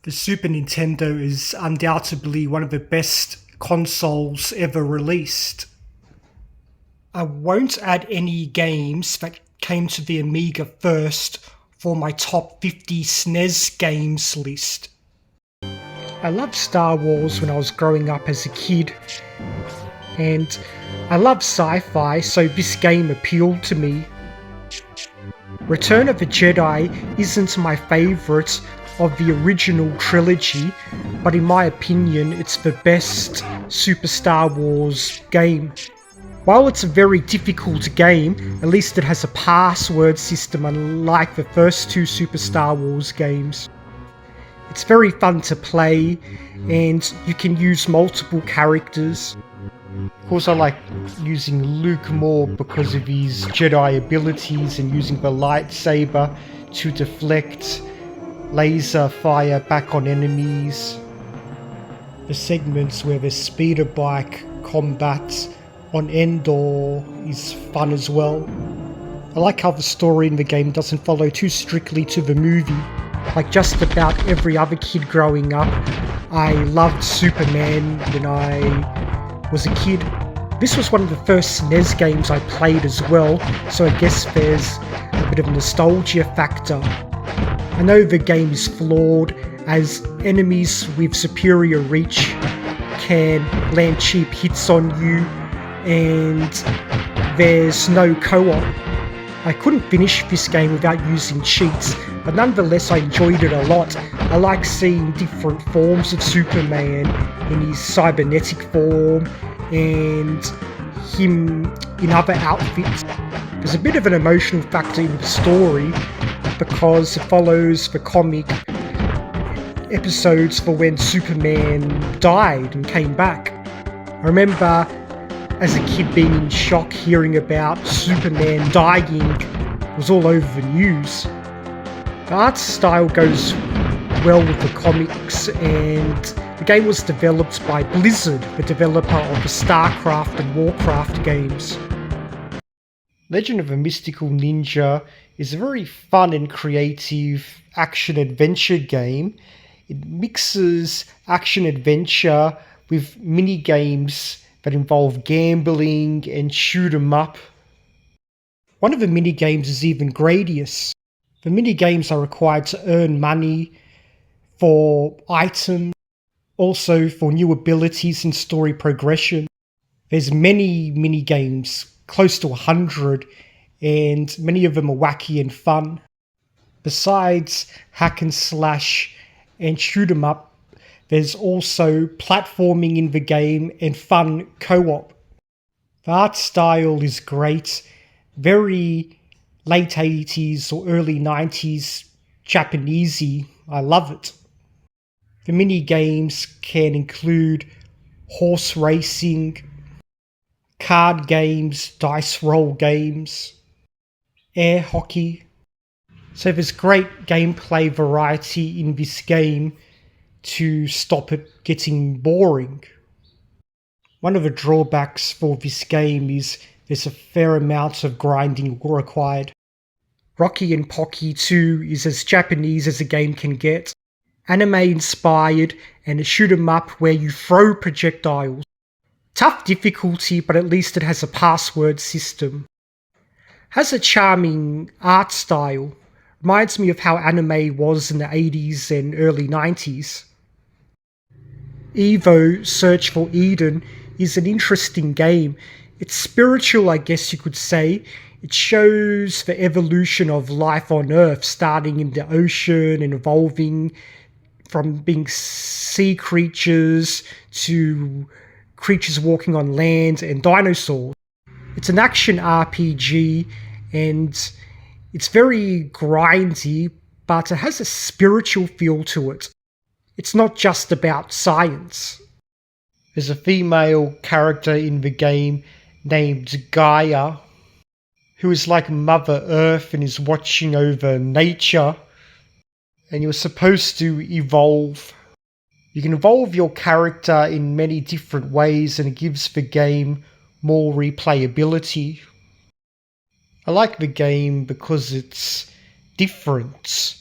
The Super Nintendo is undoubtedly one of the best consoles ever released. I won't add any games that came to the Amiga first for my top 50 SNES games list. I loved Star Wars when I was growing up as a kid, and I love sci-fi, so this game appealed to me. Return of the Jedi isn't my favourite of the original trilogy, but in my opinion it's the best Super Star Wars game. While it's a very difficult game, at least it has a password system unlike the first two Super Star Wars games. It's very fun to play, and you can use multiple characters. Of course, I like using Luke more because of his Jedi abilities and using the lightsaber to deflect laser fire back on enemies. The segments where there's speeder bike combat on Endor is fun as well. I like how the story in the game doesn't follow too strictly to the movie. Like just about every other kid growing up, I loved Superman when I was a kid. This was one of the first SNES games I played as well, so I guess there's a bit of a nostalgia factor. I know the game is flawed, as enemies with superior reach can land cheap hits on you, and there's no co-op. I couldn't finish this game without using cheats, but nonetheless I enjoyed it a lot. I like seeing different forms of Superman in his cybernetic form and him in other outfits. There's a bit of an emotional factor in the story because it follows the comic episodes for when Superman died and came back. I remember as a kid being in shock hearing about Superman dying. It was all over the news. The art style goes well with the comics, and the game was developed by Blizzard, the developer of the StarCraft and Warcraft games. Legend of a Mystical Ninja is a very fun and creative action-adventure game. It mixes action-adventure with mini-games that involve gambling and shoot 'em up. One of the mini-games is even Gradius. The mini-games are required to earn money for items, also for new abilities and story progression. There's many mini-games, close to 100, and many of them are wacky and fun. Besides hack and slash and shoot 'em up, there's also platforming in the game and fun co-op. The art style is great, very late 80s or early 90s Japanesey. I love it. The mini games can include horse racing, card games, dice roll games, air hockey. So there's great gameplay variety in this game to stop it getting boring. One of the drawbacks for this game is there's a fair amount of grinding required. Rocky and Pocky 2 is as Japanese as a game can get. Anime inspired and a shoot 'em up where you throw projectiles. Tough difficulty, but at least it has a password system. Has a charming art style. Reminds me of how anime was in the 80s and early 90s. Evo Search for Eden is an interesting game. It's spiritual, I guess you could say. It shows the evolution of life on Earth, starting in the ocean and evolving from being sea creatures to creatures walking on land and dinosaurs. It's an action RPG, and it's very grindy, but it has a spiritual feel to it. It's not just about science. There's a female character in the game named Gaia, who is like Mother Earth and is watching over nature, and you're supposed to evolve. You can evolve your character in many different ways, and it gives the game more replayability. I like the game because it's different,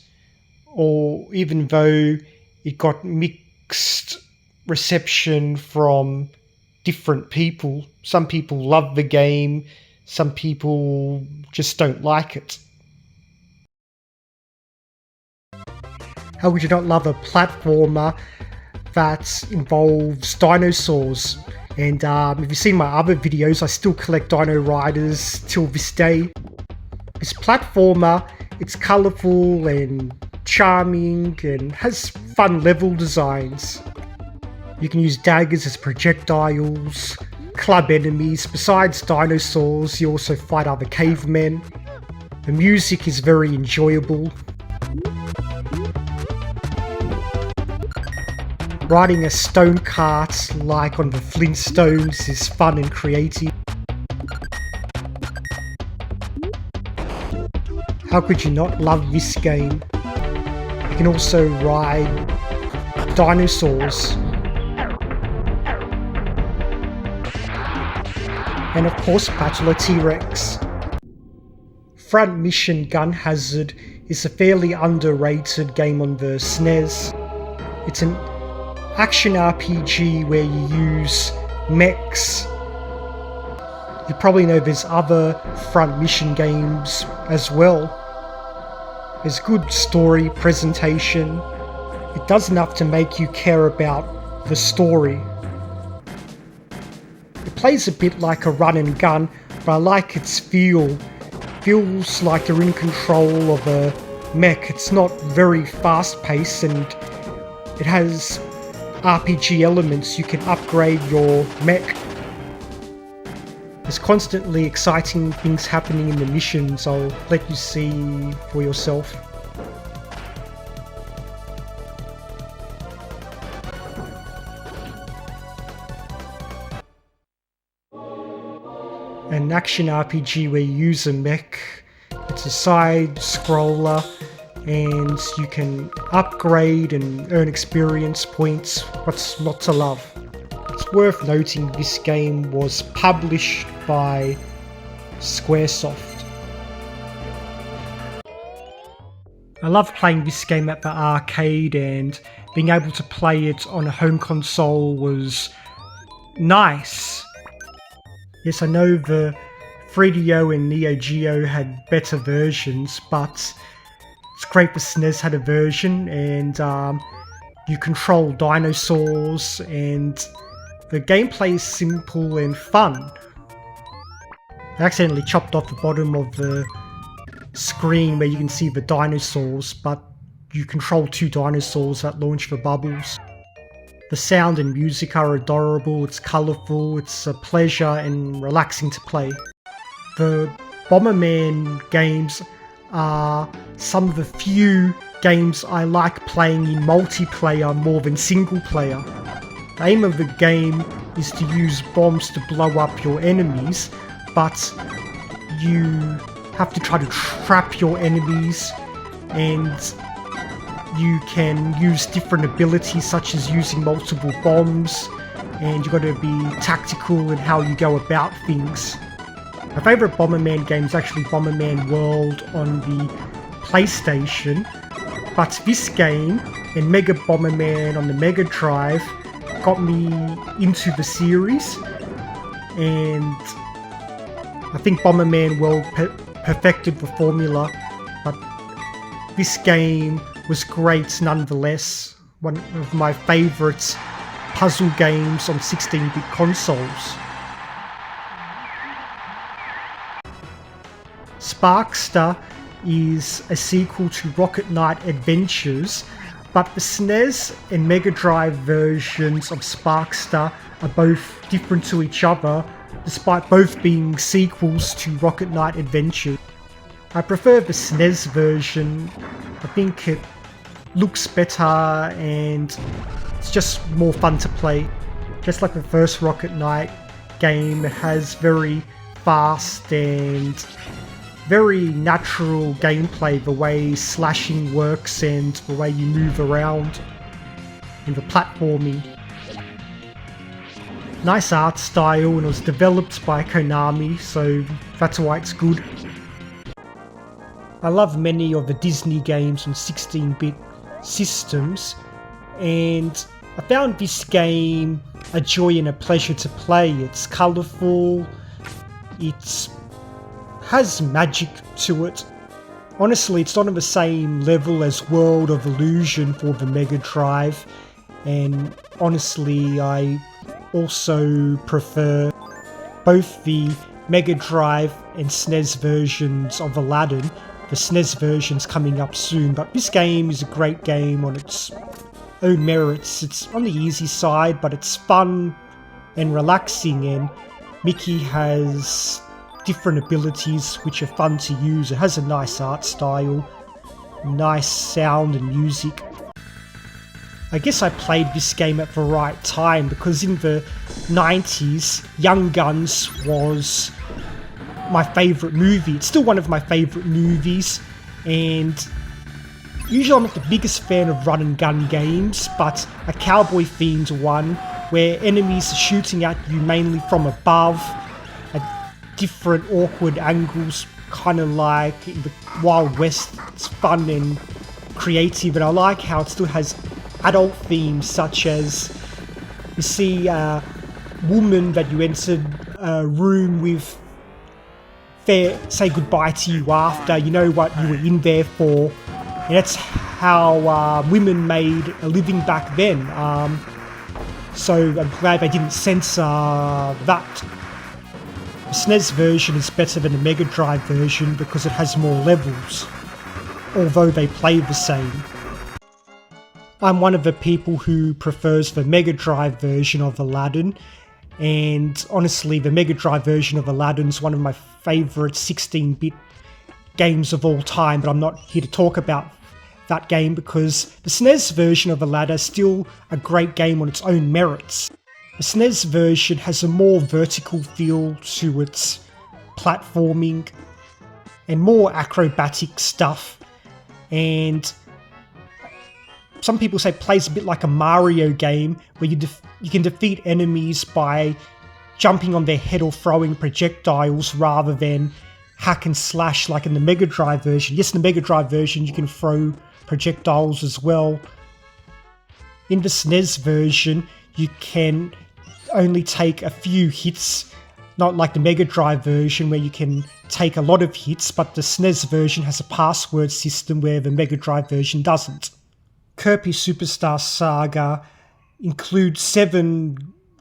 or even though it got mixed reception from different people. Some people love the game, some people just don't like it. How would you not love a platformer that involves dinosaurs? And if you've seen my other videos, I still collect Dino Riders till this day. This platformer, it's colourful and charming and has fun level designs. You can use daggers as projectiles, club enemies. Besides dinosaurs, you also fight other cavemen. The music is very enjoyable. Riding a stone cart like on the Flintstones is fun and creative. How could you not love this game? You can also ride dinosaurs. And of course, battle a T-Rex. Front Mission Gun Hazard is a fairly underrated game on the SNES. It's an action RPG where you use mechs. You probably know there's other Front Mission games as well. There's good story presentation. It does enough to make you care about the story. It plays a bit like a run and gun, but I like its feel. Feels like you're in control of a mech. It's not very fast paced and it has RPG elements. You can upgrade your mech. There's constantly exciting things happening in the missions. I'll let you see for yourself. An action RPG where you use a mech. It's a side scroller and you can upgrade and earn experience points. What's not to love? It's worth noting this game was published by Squaresoft. I love playing this game at the arcade, and being able to play it on a home console was nice. Yes, I know the 3DO and Neo Geo had better versions, but it's great the SNES had a version, and you control dinosaurs, and the gameplay is simple and fun. I accidentally chopped off the bottom of the screen where you can see the dinosaurs, but you control two dinosaurs that launch the bubbles. The sound and music are adorable, it's colourful, it's a pleasure and relaxing to play. The Bomberman games are some of the few games I like playing in multiplayer more than single player. The aim of the game is to use bombs to blow up your enemies, but you have to try to trap your enemies, and you can use different abilities such as using multiple bombs, and you've got to be tactical in how you go about things. My favourite Bomberman game is actually Bomberman World on the PlayStation, but this game and Mega Bomberman on the Mega Drive got me into the series, and I think Bomberman World perfected the formula, but this game was great nonetheless. One of my favourite puzzle games on 16-bit consoles. Sparkster is a sequel to Rocket Knight Adventures, but the SNES and Mega Drive versions of Sparkster are both different to each other, despite both being sequels to Rocket Knight Adventures. I prefer the SNES version. I think it looks better and it's just more fun to play. Just like the first Rocket Knight game, it has very fast and very natural gameplay, the way slashing works and the way you move around and the platforming. Nice art style, and it was developed by Konami, so that's why it's good. I love many of the Disney games on 16-bit systems, and I found this game a joy and a pleasure to play. It's colourful, it has magic to it. Honestly, it's not on the same level as World of Illusion for the Mega Drive, and honestly I also prefer both the Mega Drive and SNES versions of Aladdin. The SNES version's coming up soon, but this game is a great game on its own merits. It's on the easy side, but it's fun and relaxing, and Mickey has different abilities which are fun to use. It has a nice art style, nice sound and music. I guess I played this game at the right time because in the 90s, Young Guns was my favourite movie. It's still one of my favourite movies, and usually I'm not the biggest fan of run and gun games, but a cowboy themed one where enemies are shooting at you mainly from above at different awkward angles, kind of like in the Wild West. It's fun and creative, and I like how it still has adult themes, such as you see a woman that you entered a room with say goodbye to you after, you know what you were in there for. And that's how women made a living back then. So I'm glad they didn't censor that. The SNES version is better than the Mega Drive version because it has more levels, although they play the same. I'm one of the people who prefers the Mega Drive version of Aladdin, and honestly the Mega Drive version of Aladdin is one of my favourite 16-bit games of all time, but I'm not here to talk about that game because the SNES version of Aladdin is still a great game on its own merits. The SNES version has a more vertical feel to its platforming and more acrobatic stuff, and some people say it plays a bit like a Mario game where you can defeat enemies by jumping on their head or throwing projectiles rather than hack and slash like in the Mega Drive version. Yes, in the Mega Drive version you can throw projectiles as well. In the SNES version you can only take a few hits, not like the Mega Drive version where you can take a lot of hits, but the SNES version has a password system where the Mega Drive version doesn't. Kirby Superstar Saga includes 7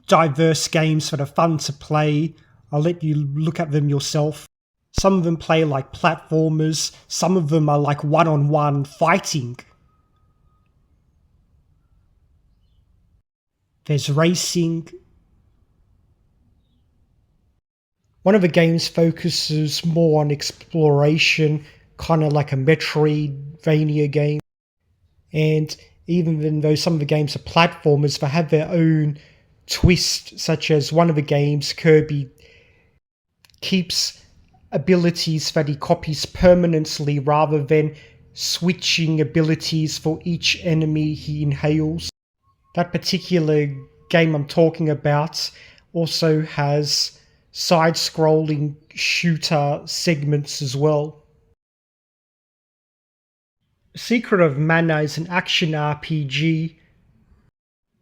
diverse games that are fun to play. I'll let you look at them yourself. Some of them play like platformers, some of them are like one-on-one fighting. There's racing. One of the games focuses more on exploration, kind of like a Metroidvania game. And even though some of the games are platformers, they have their own twist, such as one of the games, Kirby keeps abilities that he copies permanently rather than switching abilities for each enemy he inhales. That particular game I'm talking about also has side-scrolling shooter segments as well. Secret of Mana is an action RPG,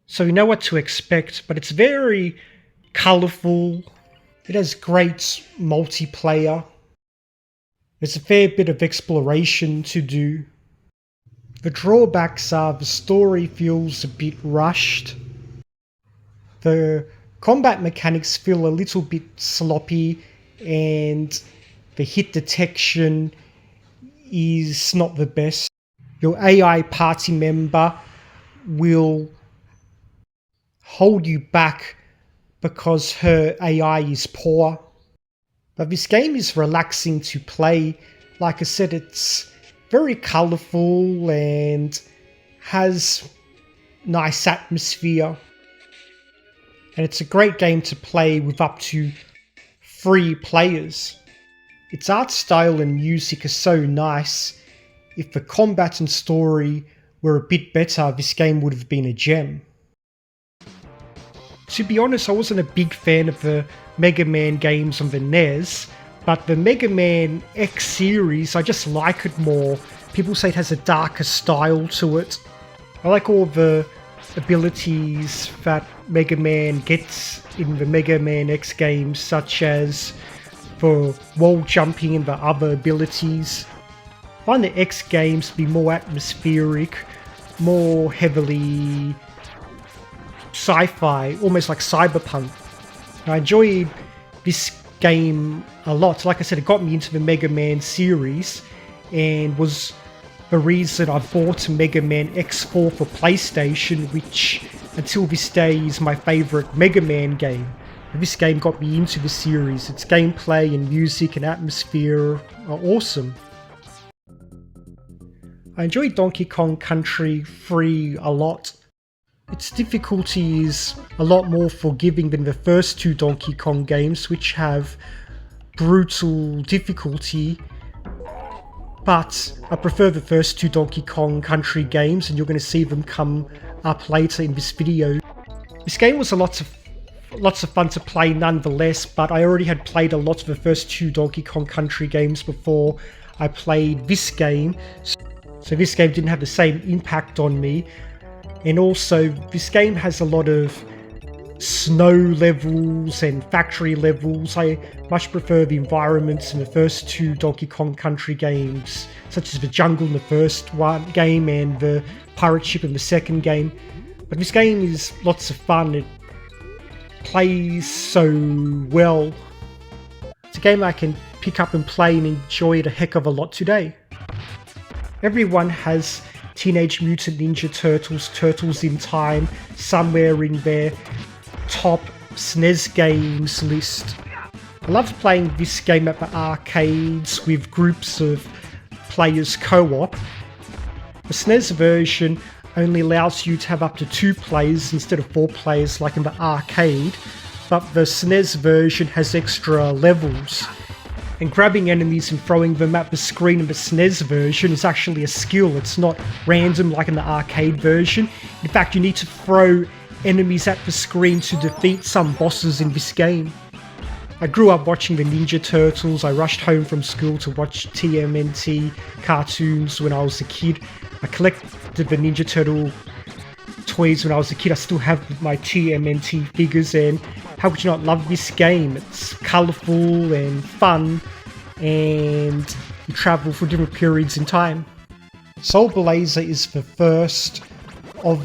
so you know what to expect, but it's very colourful. It has great multiplayer. There's a fair bit of exploration to do. The drawbacks are the story feels a bit rushed. The combat mechanics feel a little bit sloppy, and the hit detection is not the best. Your AI party member will hold you back because her AI is poor. But this game is relaxing to play. Like I said, it's very colourful and has nice atmosphere. And it's a great game to play with up to 3 players. Its art style and music are so nice. If the combat and story were a bit better, this game would have been a gem. To be honest, I wasn't a big fan of the Mega Man games on the NES, but the Mega Man X series, I just like it more. People say it has a darker style to it. I like all the abilities that Mega Man gets in the Mega Man X games, such as the wall jumping and the other abilities. I find the X games to be more atmospheric, more heavily sci-fi, almost like cyberpunk. I enjoyed this game a lot. Like I said, it got me into the Mega Man series and was the reason I bought Mega Man X4 for PlayStation, which until this day is my favourite Mega Man game. And this game got me into the series. Its gameplay and music and atmosphere are awesome. I enjoyed Donkey Kong Country 3 a lot. Its difficulty is a lot more forgiving than the first two Donkey Kong games, which have brutal difficulty. But I prefer the first two Donkey Kong Country games, and you're going to see them come up later in this video. This game was lots of fun to play nonetheless, but I already had played a lot of the first two Donkey Kong Country games before I played this game, so this game didn't have the same impact on me. And also, this game has a lot of snow levels and factory levels. I much prefer the environments in the first two Donkey Kong Country games, such as the jungle in the first game and the pirate ship in the second game. But this game is lots of fun. It plays so well. It's a game I can pick up and play and enjoy it a heck of a lot today. Everyone has Teenage Mutant Ninja Turtles, Turtles in Time, somewhere in their top SNES games list. I loved playing this game at the arcades with groups of players co-op. The SNES version only allows you to have up to 2 players instead of 4 players like in the arcade, but the SNES version has extra levels. And grabbing enemies and throwing them at the screen in the SNES version is actually a skill. It's not random like in the arcade version. In fact, you need to throw enemies at the screen to defeat some bosses in this game. I grew up watching the Ninja Turtles. I rushed home from school to watch TMNT cartoons when I was a kid. I collected the Ninja Turtle toys when I was a kid. I still have my TMNT figures, and how could you not love this game? It's colourful and fun, and you travel for different periods in time. Soul Blazer is the first of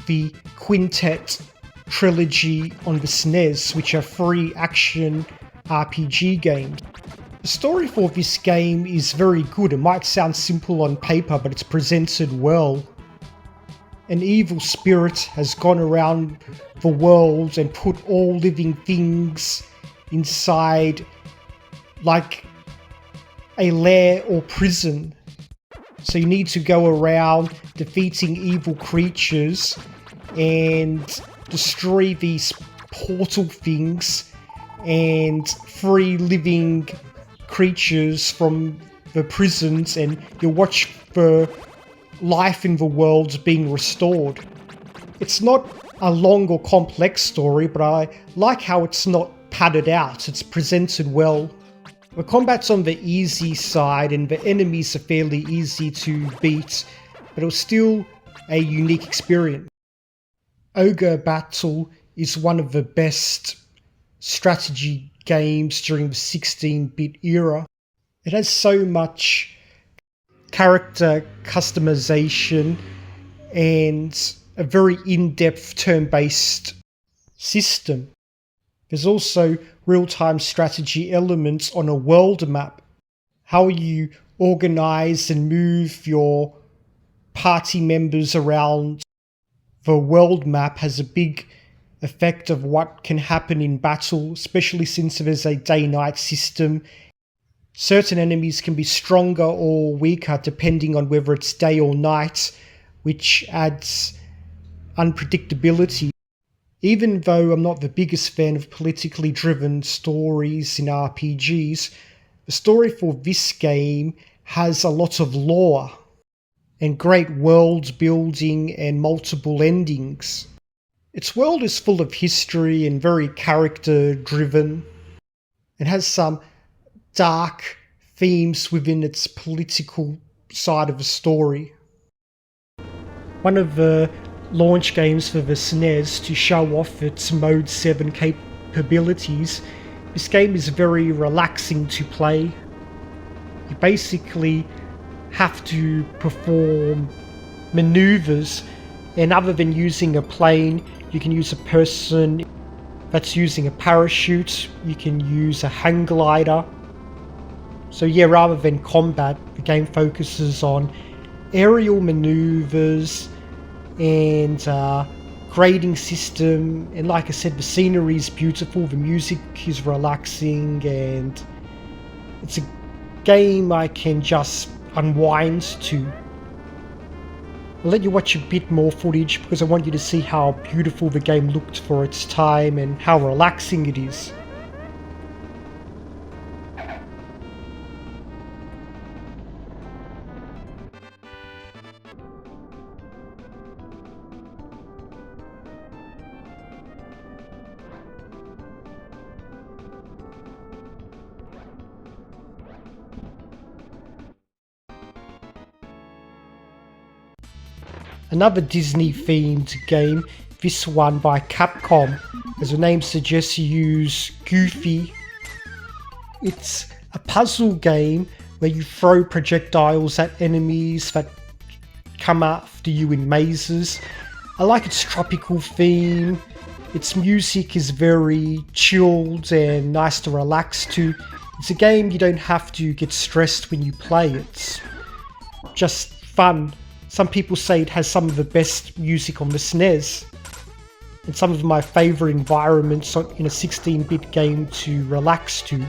the Quintet trilogy on the SNES, which are 3 action RPG games. The story for this game is very good. It might sound simple on paper, but it's presented well. An evil spirit has gone around the world and put all living things inside like a lair or prison. So you need to go around defeating evil creatures and destroy these portal things and free living creatures from the prisons, and you'll watch for life in the world being restored. It's not a long or complex story, but I like how it's not padded out. It's presented well. The combat's on the easy side and the enemies are fairly easy to beat, but it was still a unique experience. Ogre Battle is one of the best strategy games during the 16-bit era. It has so much character customization and a very in-depth turn-based system. There's also real-time strategy elements on a world map. How you organize and move your party members around the world map has a big effect of what can happen in battle, especially since there's a day-night system. Certain enemies can be stronger or weaker depending on whether it's day or night, which adds unpredictability. Even though I'm not the biggest fan of politically driven stories in RPGs, the story for this game has a lot of lore and great world building and multiple endings. Its world is full of history and very character driven. It has some dark themes within its political side of the story. One of the launch games for the SNES to show off its Mode 7 capabilities, this game is very relaxing to play. You basically have to perform maneuvers, and other than using a plane, you can use a person that's using a parachute, you can use a hang glider. So yeah, rather than combat, the game focuses on aerial maneuvers and grading system, and like I said, the scenery is beautiful, the music is relaxing, and it's a game I can just unwind to. I'll let you watch a bit more footage because I want you to see how beautiful the game looked for its time and how relaxing it is. Another Disney-themed game, this one by Capcom. As the name suggests, you use Goofy. It's a puzzle game where you throw projectiles at enemies that come after you in mazes. I like its tropical theme. Its music is very chilled and nice to relax to. It's a game you don't have to get stressed when you play. It's just fun. Some people say it has some of the best music on the SNES, and some of my favourite environments in a 16-bit game to relax to.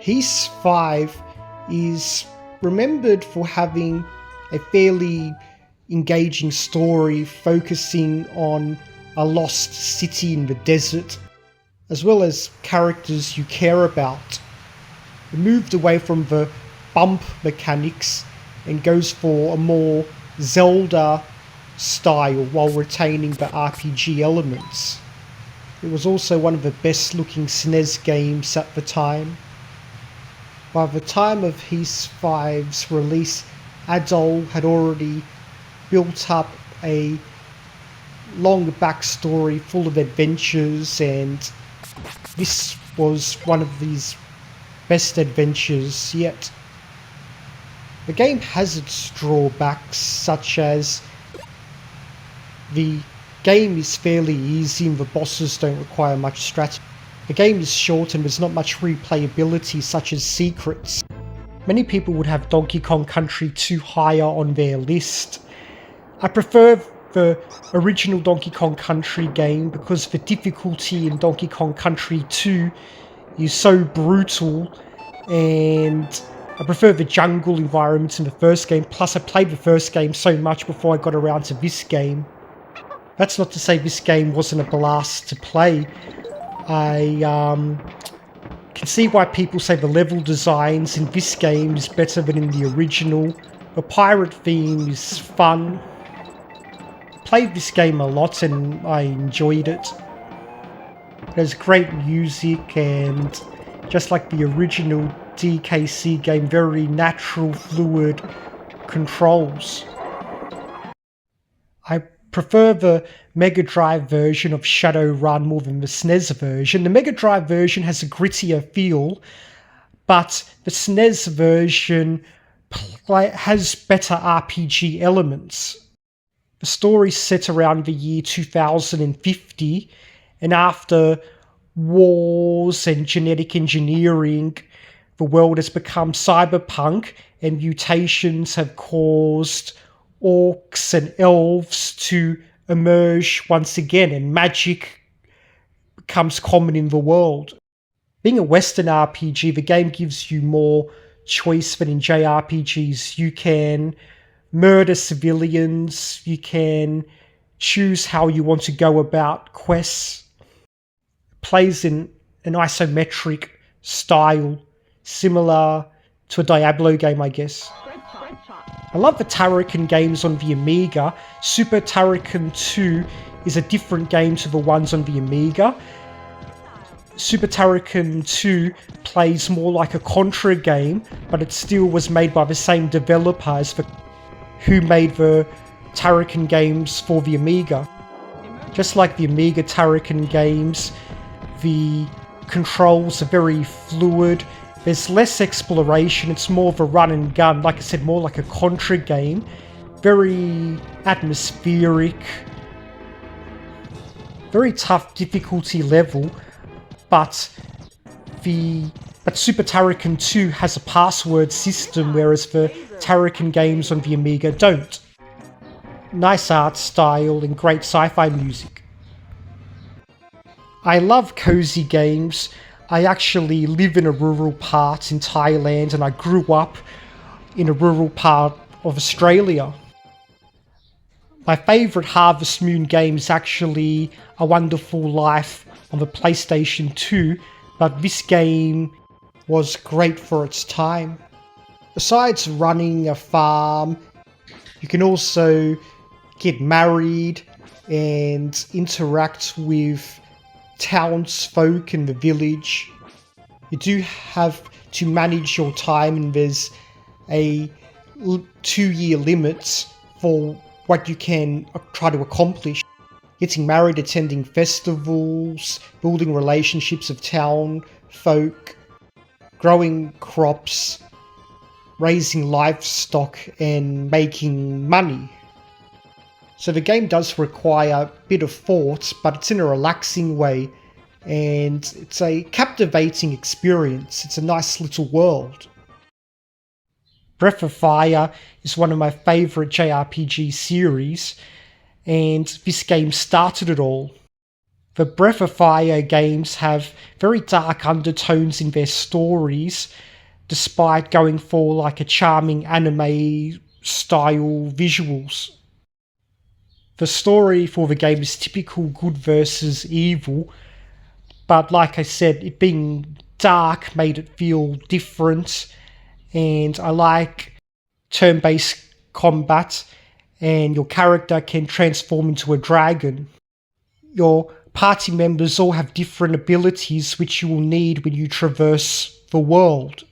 Ys 5 is remembered for having a fairly engaging story focusing on a lost city in the desert, as well as characters you care about. It moved away from the bump mechanics and goes for a more Zelda style while retaining the RPG elements. It was also one of the best looking SNES games at the time. By the time of Ys 5's release, Adol had already built up a long backstory full of adventures, and this was one of these best adventures yet. The game has its drawbacks, such as the game is fairly easy and the bosses don't require much strategy. The game is short and there's not much replayability, such as secrets. Many people would have Donkey Kong Country 2 higher on their list. I prefer the original Donkey Kong Country game because the difficulty in Donkey Kong Country 2 is so brutal, and I prefer the jungle environments in the first game, plus I played the first game so much before I got around to this game. That's not to say this game wasn't a blast to play. I can see why people say the level designs in this game is better than in the original. The pirate theme is fun. I played this game a lot and I enjoyed it. There's great music, and just like the original DKC game, very natural, fluid controls. I prefer the Mega Drive version of Shadowrun more than the SNES version. The Mega Drive version has a grittier feel, but the SNES version has better RPG elements. The story's set around the year 2050, and after wars and genetic engineering, the world has become cyberpunk, and mutations have caused orcs and elves to emerge once again, and magic becomes common in the world. Being a Western RPG, the game gives you more choice than in JRPGs. You can murder civilians, you can choose how you want to go about quests. It plays in an isometric style, similar to a Diablo game, I guess. I love the Turrican games on the Amiga. Super Turrican 2 is a different game to the ones on the Amiga. Super Turrican 2 plays more like a Contra game, but it still was made by the same developer as who made the Turrican games for the Amiga. Just like the Amiga Turrican games, the controls are very fluid. There's less exploration, it's more of a run and gun, like I said, more like a Contra game. Very atmospheric, very tough difficulty level, but Super Turrican 2 has a password system, whereas the Turrican games on the Amiga don't. Nice art style and great sci-fi music. I love cozy games. I actually live in a rural part in Thailand, and I grew up in a rural part of Australia. My favourite Harvest Moon game is actually A Wonderful Life on the PlayStation 2, but this game was great for its time. Besides running a farm, you can also get married and interact with townsfolk in the village. You do have to manage your time, and there's a 2-year limit for what you can try to accomplish. Getting married, attending festivals, building relationships with town folk, growing crops, raising livestock, and making money. So the game does require a bit of thought, but it's in a relaxing way, and it's a captivating experience. It's a nice little world. Breath of Fire is one of my favourite JRPG series, and this game started it all. The Breath of Fire games have very dark undertones in their stories, despite going for like a charming anime style visuals. The story for the game is typical good versus evil, but like I said, it being dark made it feel different, and I like turn-based combat, and your character can transform into a dragon. Your party members all have different abilities which you will need when you traverse the world.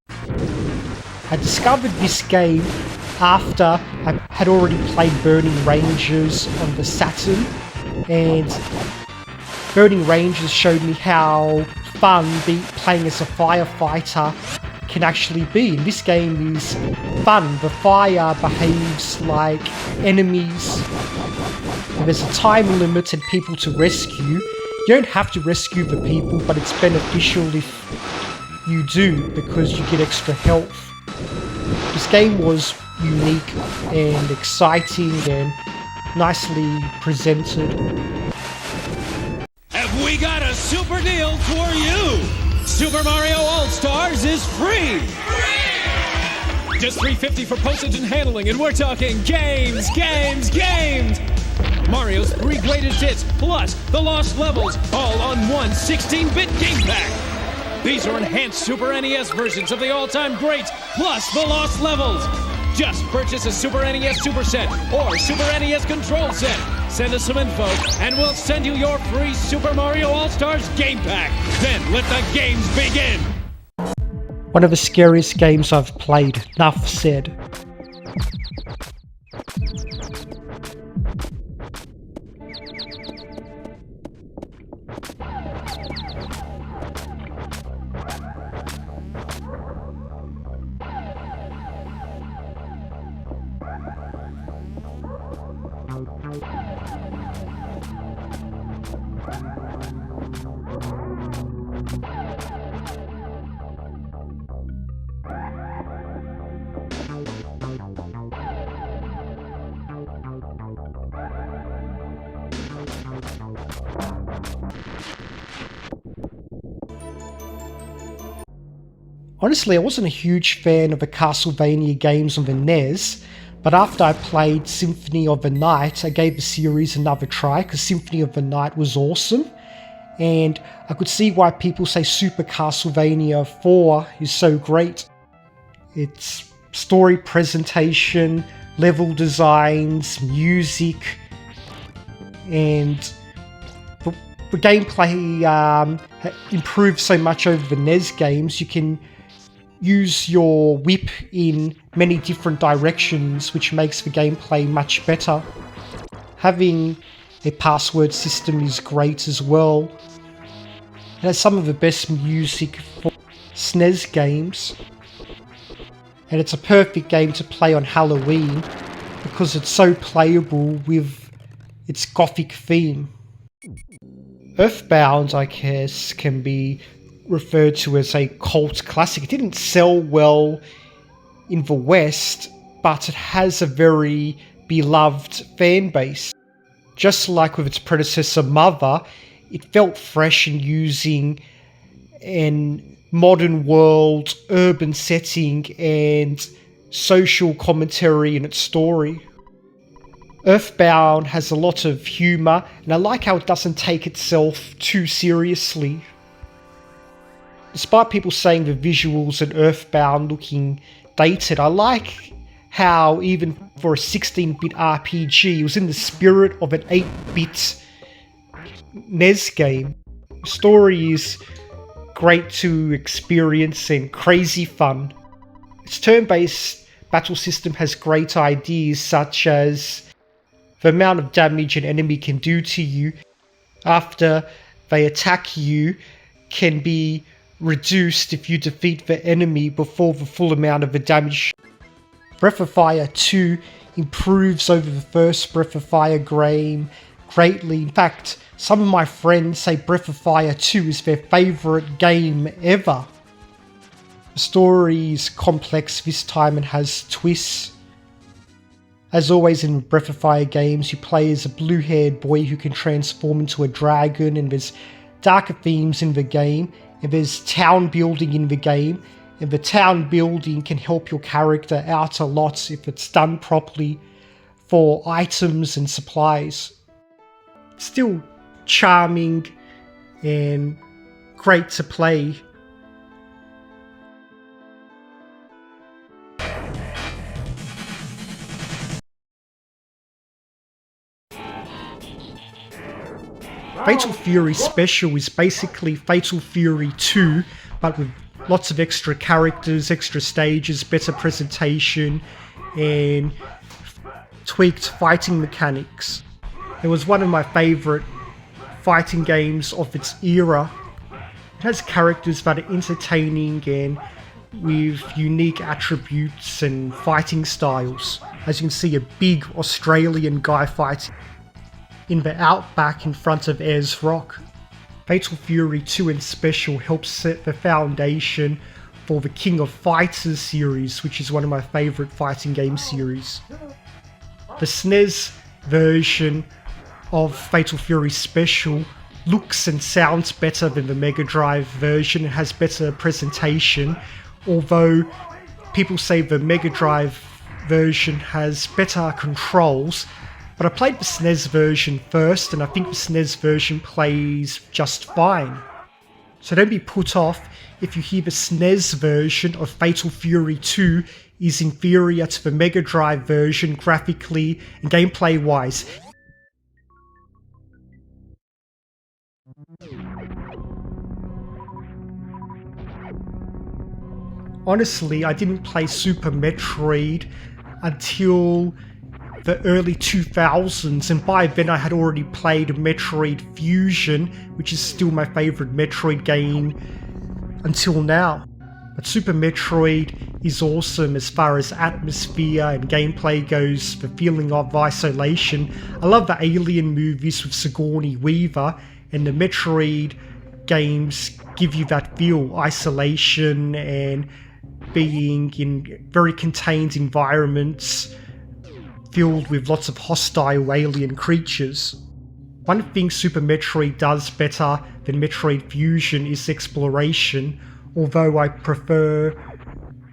I discovered this game after I had already played Burning Rangers on the Saturn, and Burning Rangers showed me how fun playing as a firefighter can actually be. And this game is fun. The fire behaves like enemies, and there's a time limit and people to rescue. You don't have to rescue the people, but it's beneficial if you do, because you get extra health. This game was unique and exciting and nicely presented. Have we got a super deal for you? Super Mario All-Stars is free! Just $3.50 for postage and handling, and we're talking games! Mario's 3 greatest hits, plus the lost levels, all on one 16-bit game pack. These are enhanced Super NES versions of the all-time greats, plus the lost levels. Just purchase a Super NES Superset or Super NES Control Set. Send us some info, and we'll send you your free Super Mario All-Stars game pack. Then let the games begin! One of the scariest games I've played, enough said. Honestly, I wasn't a huge fan of the Castlevania games on the NES, but after I played Symphony of the Night, I gave the series another try because Symphony of the Night was awesome, and I could see why people say Super Castlevania 4 is so great. Its story presentation, level designs, music, and the gameplay improved so much over the NES games. You can use your whip in many different directions, which makes the gameplay much better. Having a password system is great as well. It has some of the best music for SNES games. And it's a perfect game to play on Halloween because it's so playable with its gothic theme. Earthbound, I guess, can be referred to as a cult classic. It didn't sell well in the West, but it has a very beloved fan base. Just like with its predecessor Mother, it felt fresh in using an modern world, urban setting, and social commentary in its story. Earthbound has a lot of humour, and I like how it doesn't take itself too seriously. Despite people saying the visuals in Earthbound looking dated, I like how even for a 16-bit RPG, it was in the spirit of an 8-bit NES game. The story is great to experience and crazy fun. Its turn-based battle system has great ideas such as the amount of damage an enemy can do to you after they attack you can be reduced if you defeat the enemy before the full amount of the damage. Breath of Fire 2 improves over the first Breath of Fire game greatly. In fact, some of my friends say Breath of Fire 2 is their favourite game ever. The story is complex this time and has twists. As always in Breath of Fire games, you play as a blue-haired boy who can transform into a dragon, and there's darker themes in the game, and there's town building in the game, and the town building can help your character out a lot if it's done properly for items and supplies. Still charming and great to play. Fatal Fury Special is basically Fatal Fury 2, but with lots of extra characters, extra stages, better presentation, and tweaked fighting mechanics. It was one of my favourite fighting games of its era. It has characters that are entertaining and with unique attributes and fighting styles. As you can see, a big Australian guy fighting in the outback in front of Ayers Rock. Fatal Fury 2 and Special helps set the foundation for the King of Fighters series, which is one of my favourite fighting game series. The SNES version of Fatal Fury Special looks and sounds better than the Mega Drive version. It has better presentation, although people say the Mega Drive version has better controls. But I played the SNES version first, and I think the SNES version plays just fine. So don't be put off if you hear the SNES version of Fatal Fury 2 is inferior to the Mega Drive version graphically and gameplay wise. Honestly, I didn't play Super Metroid until the early 2000s, and by then I had already played Metroid Fusion, which is still my favourite Metroid game until now. But Super Metroid is awesome as far as atmosphere and gameplay goes, the feeling of isolation. I love the Alien movies with Sigourney Weaver, and the Metroid games give you that feel, isolation and being in very contained environments filled with lots of hostile alien creatures. One thing Super Metroid does better than Metroid Fusion is exploration, although I prefer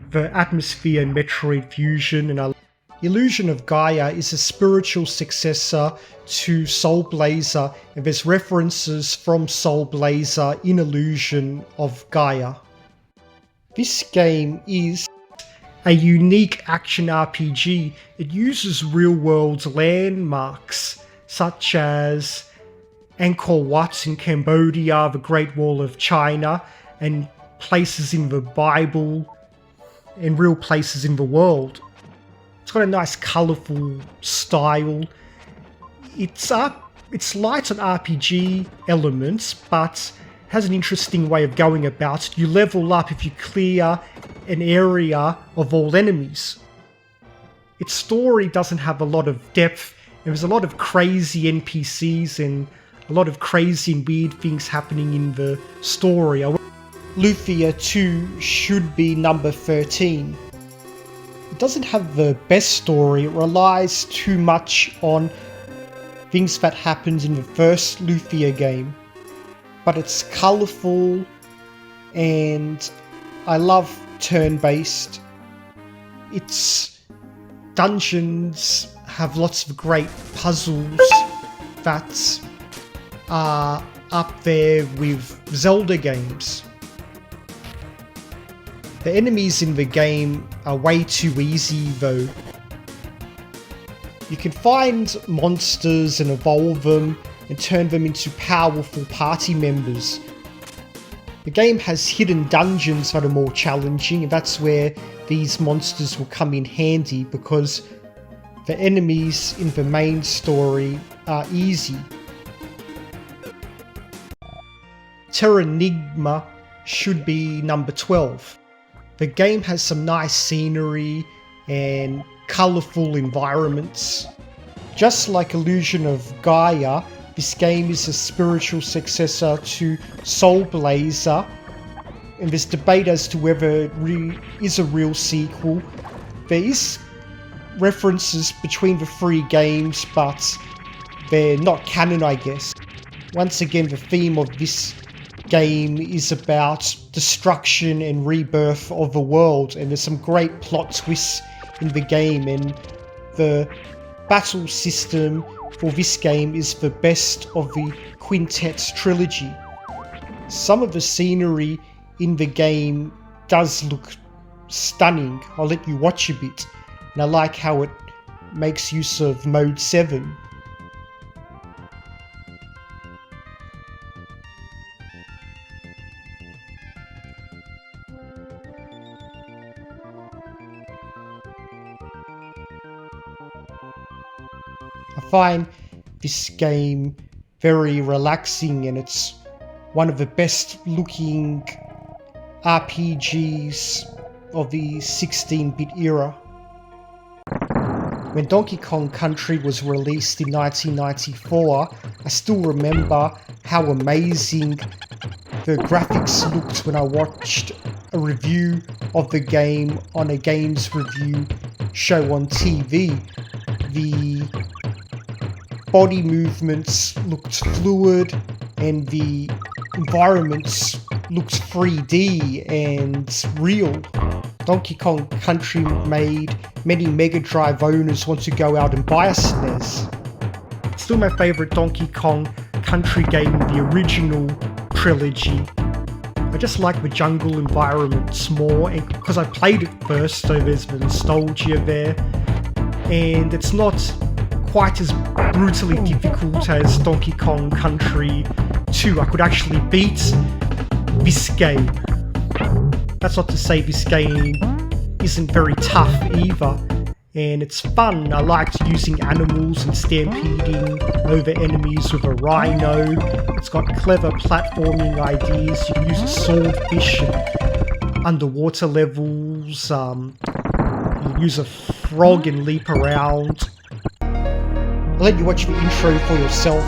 the atmosphere in Metroid Fusion. And Illusion of Gaia is a spiritual successor to Soul Blazer, and there's references from Soul Blazer in Illusion of Gaia. This game is a unique action RPG. It uses real-world landmarks such as Angkor Wat in Cambodia, the Great Wall of China, and places in the Bible in real places in the world. It's got a nice colourful style. It's light on RPG elements, but has an interesting way of going about it. You level up if you clear an area of all enemies. Its story doesn't have a lot of depth, and there's a lot of crazy NPCs and a lot of crazy and weird things happening in the story. Lufia 2 should be number 13. It doesn't have the best story. It relies too much on things that happened in the first Lufia game. But it's colourful, and I love turn-based. Its dungeons have lots of great puzzles that are up there with Zelda games. The enemies in the game are way too easy though. You can find monsters and evolve them and turn them into powerful party members. The game has hidden dungeons that are more challenging, and that's where these monsters will come in handy because the enemies in the main story are easy. Terranigma should be number 12. The game has some nice scenery and colourful environments. Just like Illusion of Gaia, this game is a spiritual successor to Soul Blazer, and there's debate as to whether it is a real sequel. There is references between the three games, but they're not canon, I guess. Once again, the theme of this game is about destruction and rebirth of the world, and there's some great plot twists in the game, and the battle system for this game is the best of the Quintet trilogy. Some of the scenery in the game does look stunning. I'll let you watch a bit, and I like how it makes use of Mode 7. I find this game very relaxing, and it's one of the best looking RPGs of the 16-bit era. When Donkey Kong Country was released in 1994, I still remember how amazing the graphics looked when I watched a review of the game on a games review show on TV. The body movements looked fluid, and the environments looked 3D and real. Donkey Kong Country made many Mega Drive owners want to go out and buy a SNES. It's still my favourite Donkey Kong Country game in the original trilogy. I just like the jungle environments more, and because I played it first, so there's the nostalgia there. And it's not quite as brutally difficult as Donkey Kong Country 2. I could actually beat this game. That's not to say this game isn't very tough either, and it's fun. I liked using animals and stampeding over enemies with a rhino. It's got clever platforming ideas. You can use a swordfish in underwater levels. You use a frog and leap around. I'll let you watch the intro for yourself.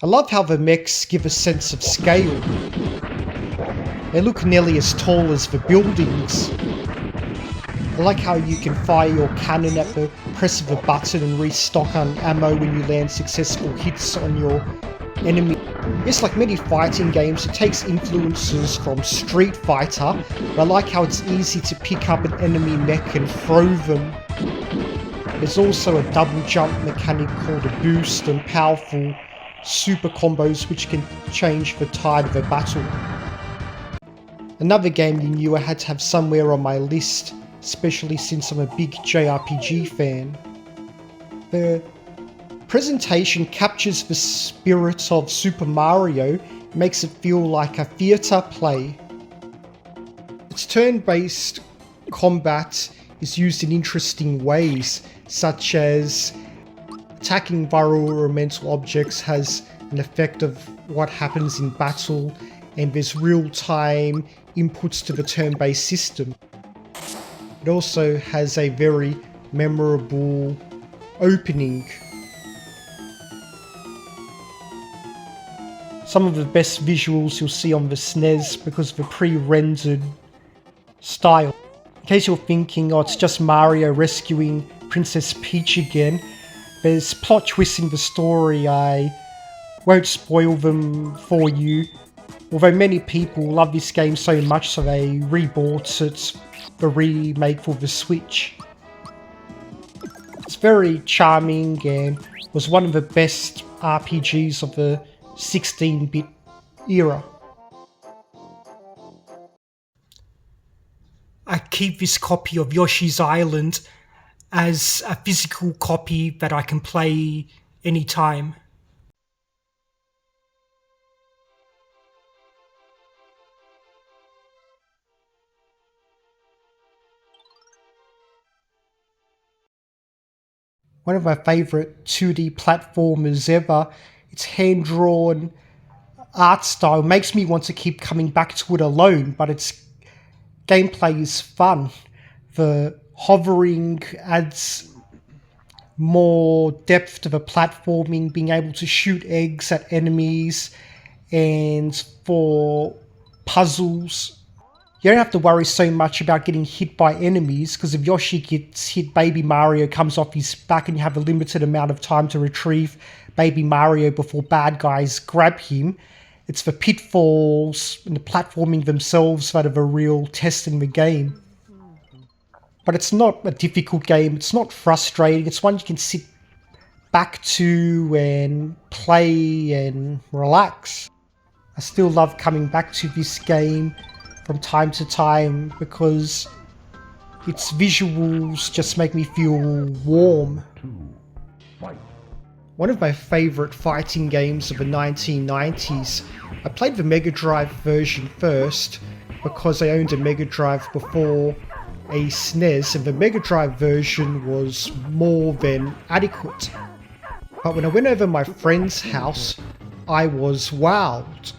I love how the mechs give a sense of scale. They look nearly as tall as the buildings. I like how you can fire your cannon at the press of a button and restock on ammo when you land successful hits on your enemy. Yes, like many fighting games, it takes influences from Street Fighter, but I like how it's easy to pick up an enemy mech and throw them. There's also a double jump mechanic called a boost and powerful super combos which can change the tide of a battle. Another game you knew I had to have somewhere on my list, especially since I'm a big JRPG fan. The presentation captures the spirit of Super Mario, makes it feel like a theatre play. Its turn-based combat is used in interesting ways, such as attacking environmental objects has an effect of what happens in battle, and there's real-time inputs to the turn-based system. It also has a very memorable opening. Some of the best visuals you'll see on the SNES because of the pre-rendered style. In case you're thinking, oh, it's just Mario rescuing Princess Peach again, there's plot twists in the story. I won't spoil them for you, although many people love this game so much so they rebought it, the remake for the Switch. It's very charming and was one of the best RPGs of the 16-bit era. I keep this copy of Yoshi's Island as a physical copy that I can play anytime. One of my favourite 2D platformers ever. Its hand-drawn art style makes me want to keep coming back to it alone, but its gameplay is fun. The hovering adds more depth to the platforming, being able to shoot eggs at enemies, and for puzzles, you don't have to worry so much about getting hit by enemies, because if Yoshi gets hit, Baby Mario comes off his back and you have a limited amount of time to retrieve Baby Mario before bad guys grab him. It's the pitfalls and the platforming themselves that are the real test in the game. But it's not a difficult game, it's not frustrating, it's one you can sit back to and play and relax. I still love coming back to this game from time to time because its visuals just make me feel warm. One of my favourite fighting games of the 1990s, I played the Mega Drive version first because I owned a Mega Drive before a SNES, and the Mega Drive version was more than adequate. But when I went over my friend's house, I was wowed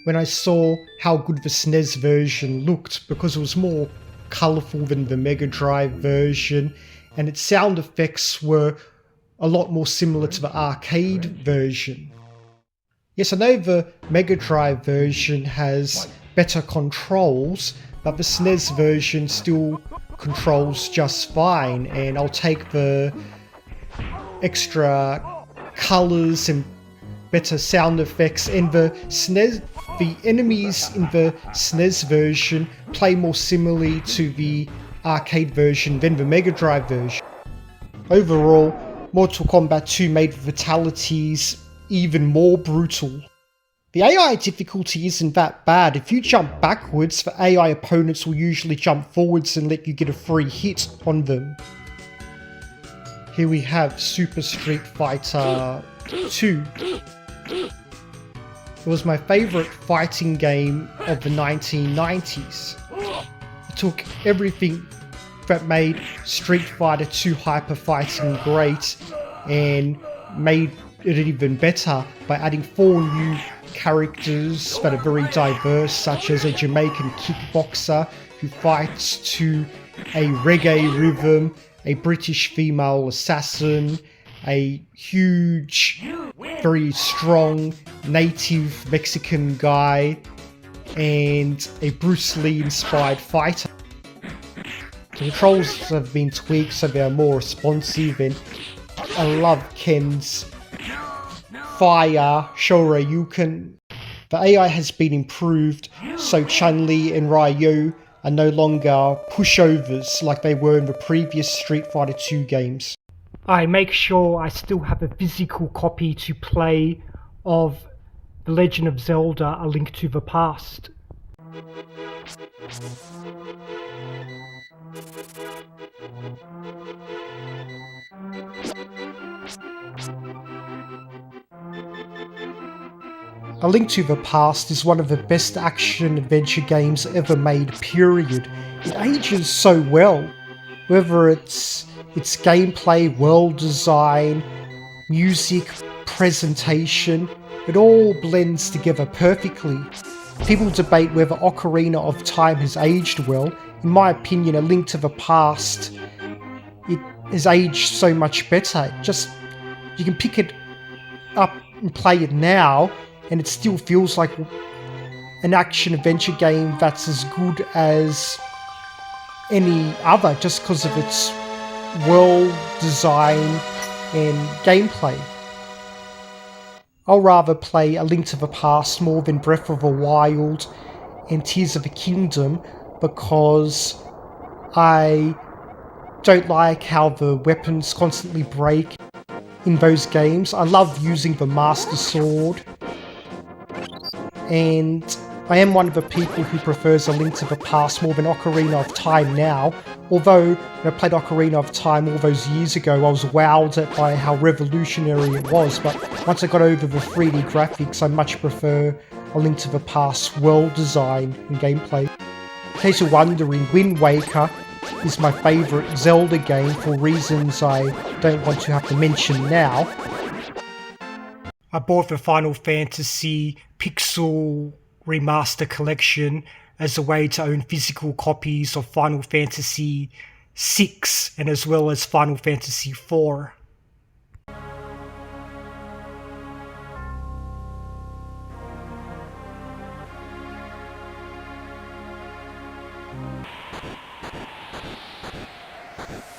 when I saw how good the SNES version looked, because it was more colourful than the Mega Drive version, and its sound effects were a lot more similar to the arcade version. Yes, I know the Mega Drive version has better controls, but the SNES version still controls just fine, and I'll take the extra colours and better sound effects, and the enemies in the SNES version play more similarly to the arcade version than the Mega Drive version. Overall, Mortal Kombat 2 made the fatalities even more brutal. The AI difficulty isn't that bad. If you jump backwards, the AI opponents will usually jump forwards and let you get a free hit on them. Here we have Super Street Fighter 2. It was my favourite fighting game of the 1990s. It took everything that made Street Fighter 2 Hyper Fighting great and made it even better by adding 4 new characters that are very diverse, such as a Jamaican kickboxer who fights to a reggae rhythm, a British female assassin, a huge, very strong native Mexican guy, and a Bruce Lee inspired fighter. The controls have been tweaked so they're more responsive, and I love Ken's fire Shoryuken. The AI has been improved, so Chun-Li and Ryu are no longer pushovers like they were in the previous Street Fighter 2 games. I make sure I still have a physical copy to play of The Legend of Zelda: A Link to the Past. A Link to the Past is one of the best action-adventure games ever made, period. It ages so well, whether it's its gameplay, world design, music, presentation, it all blends together perfectly. People debate whether Ocarina of Time has aged well. In my opinion, A Link to the Past, it has aged so much better. You can pick it up and play it now, and it still feels like an action-adventure game that's as good as any other, just because of its world design and gameplay. I'll rather play A Link to the Past more than Breath of the Wild and Tears of the Kingdom, because I don't like how the weapons constantly break in those games. I love using the Master Sword, and I am one of the people who prefers A Link to the Past more than Ocarina of Time now. Although when I played Ocarina of Time all those years ago, I was wowed by how revolutionary it was, but once I got over the 3D graphics, I much prefer A Link to the Past's world design and gameplay. In case you're wondering, Wind Waker is my favourite Zelda game for reasons I don't want to have to mention now. I bought the Final Fantasy Pixel Remaster Collection as a way to own physical copies of Final Fantasy VI and as well as Final Fantasy IV.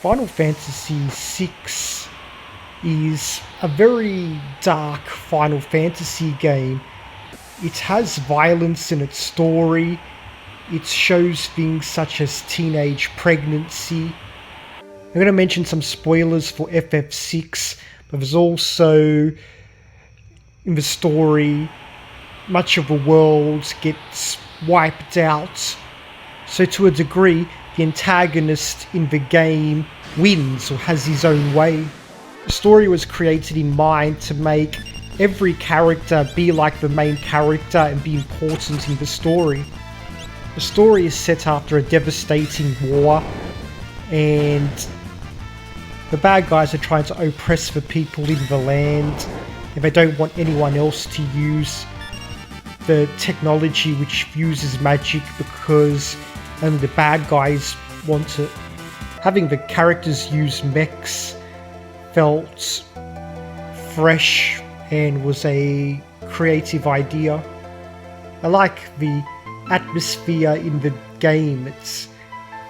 Final Fantasy VI is a very dark Final Fantasy game. It has violence in its story. It shows things such as teenage pregnancy. I'm going to mention some spoilers for FF6, but there's also, in the story, much of the world gets wiped out. So to a degree, the antagonist in the game wins or has his own way. The story was created in mind to make every character be like the main character and be important in the story. The story is set after a devastating war, and the bad guys are trying to oppress the people in the land, and they don't want anyone else to use the technology which uses magic because only the bad guys want it. Having the characters use mechs felt fresh and was a creative idea. I like the atmosphere in the game. It's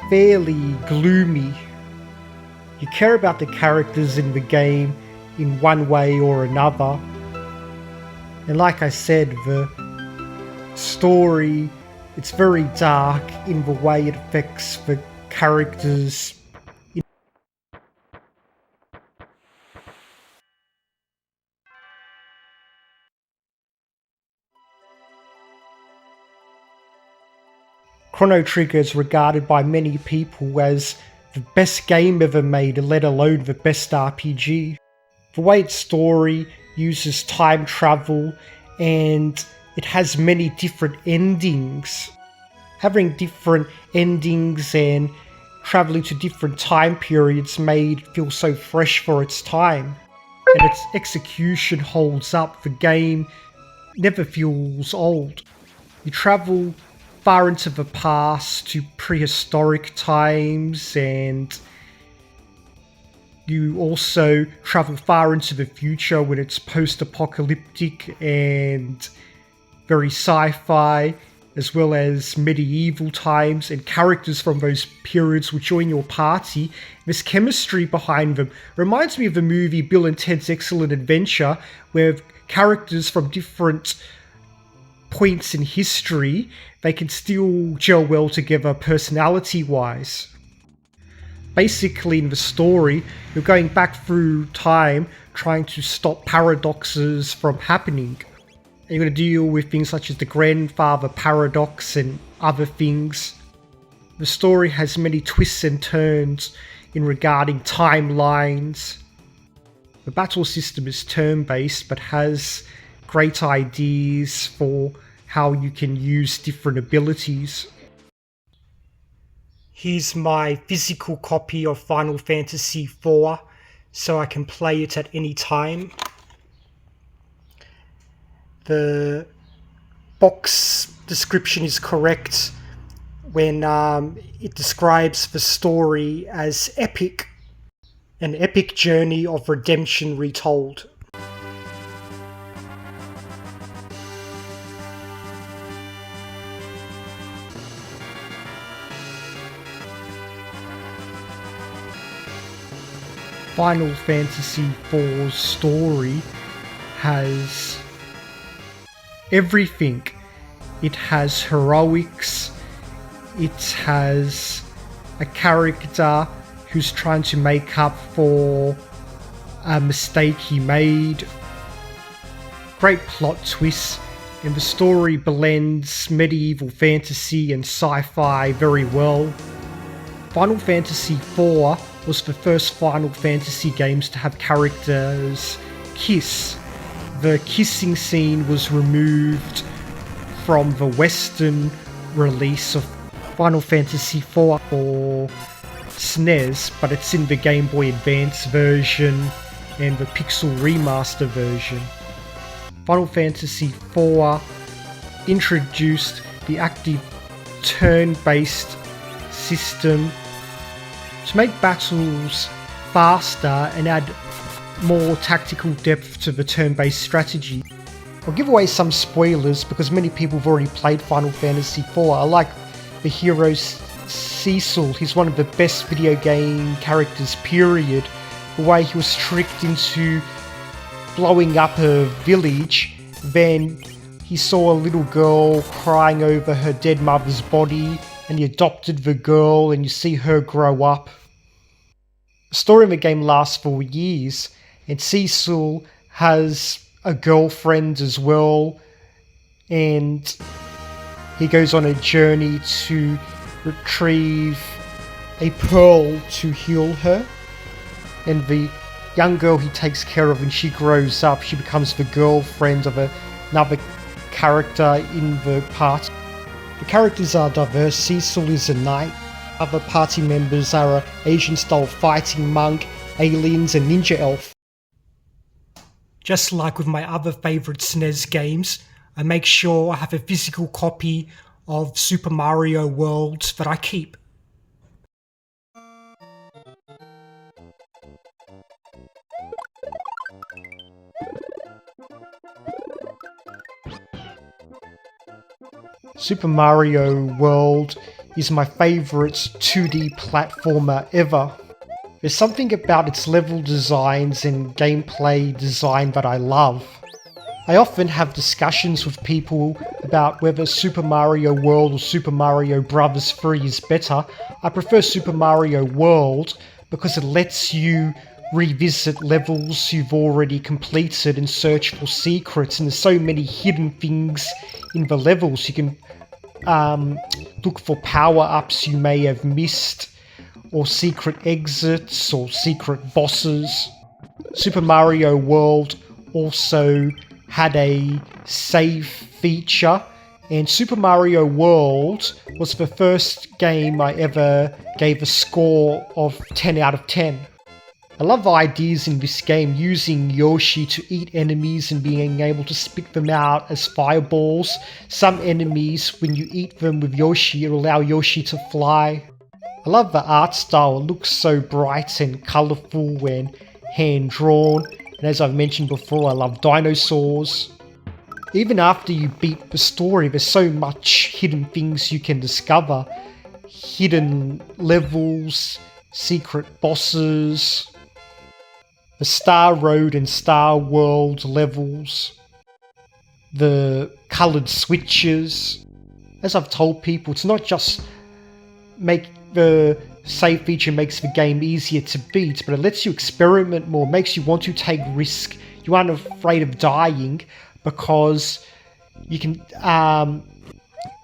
fairly gloomy. You care about the characters in the game in one way or another. And like I said, the story, it's very dark in the way it affects the characters. Chrono Trigger is regarded by many people as the best game ever made, let alone the best RPG. The way its story uses time travel and it has many different endings. Having different endings and traveling to different time periods made it feel so fresh for its time. And its execution holds up. The game never feels old. You travel far into the past to prehistoric times, and you also travel far into the future when it's post-apocalyptic and very sci-fi. as well as medieval times and characters from those periods will join your party. This chemistry behind them reminds me of the movie Bill and Ted's Excellent Adventure, where characters from different points in history, they can still gel well together personality-wise. Basically, in the story, you're going back through time trying to stop paradoxes from happening. And you're going to deal with things such as the grandfather paradox and other things. The story has many twists and turns in regarding timelines. The battle system is turn-based but has great ideas for how you can use different abilities. Here's my physical copy of Final Fantasy IV, so I can play it at any time. The box description is correct when it describes the story as epic, an epic journey of redemption retold. Final Fantasy IV's story has everything. It has heroics, it has a character who's trying to make up for a mistake he made, great plot twists, and the story blends medieval fantasy and sci-fi very well. Final Fantasy IV was the first Final Fantasy games to have characters kiss. The kissing scene was removed from the Western release of Final Fantasy IV for SNES, but it's in the Game Boy Advance version and the Pixel Remaster version. Final Fantasy IV introduced the active turn-based system to make battles faster and add more tactical depth to the turn-based strategy. I'll give away some spoilers because many people have already played Final Fantasy IV. I like the hero Cecil. He's one of the best video game characters, period. The way he was tricked into blowing up a village, then he saw a little girl crying over her dead mother's body, and he adopted the girl, and you see her grow up. The story in the game lasts for years, and Cecil has a girlfriend as well, and he goes on a journey to retrieve a pearl to heal her. And the young girl he takes care of, when she grows up, she becomes the girlfriend of another character in the party. The characters are diverse. Cecil is a knight. Other party members are an Asian-style fighting monk, aliens, and ninja elf. Just like with my other favourite SNES games, I make sure I have a physical copy of Super Mario World that I keep. Super Mario World is my favourite 2D platformer ever. There's something about its level designs and gameplay design that I love. I often have discussions with people about whether Super Mario World or Super Mario Bros. 3 is better. I prefer Super Mario World because it lets you revisit levels you've already completed and search for secrets, and there's so many hidden things in the levels. You can look for power-ups you may have missed, or secret exits, or secret bosses. Super Mario World also had a save feature, and Super Mario World was the first game I ever gave a score of 10 out of 10. I love the ideas in this game, using Yoshi to eat enemies and being able to spit them out as fireballs. Some enemies, when you eat them with Yoshi, it'll allow Yoshi to fly. I love the art style. It looks so bright and colourful and hand-drawn. And as I've mentioned before, I love dinosaurs. Even after you beat the story, there's so much hidden things you can discover. Hidden levels, secret bosses, the Star Road and Star World levels, the coloured switches. As I've told people, it's not just make the save feature makes the game easier to beat, but it lets you experiment more, makes you want to take risk. You aren't afraid of dying because you can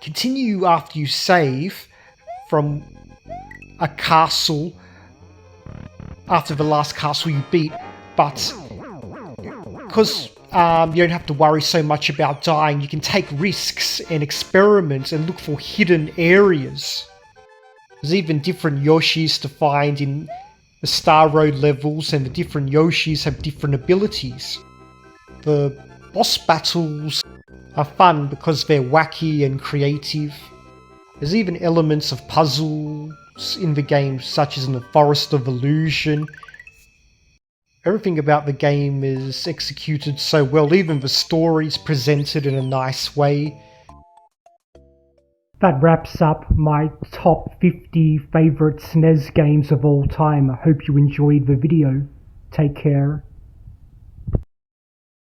continue after you save from a castle after the last castle you beat, but because you don't have to worry so much about dying, you can take risks and experiment and look for hidden areas. There's even different Yoshis to find in the Star Road levels, and the different Yoshis have different abilities. The boss battles are fun because they're wacky and creative. There's even elements of puzzles in the game, such as in the Forest of Illusion. Everything about the game is executed so well, even the story's presented in a nice way. That wraps up my top 50 favourite SNES games of all time. I hope you enjoyed the video. Take care.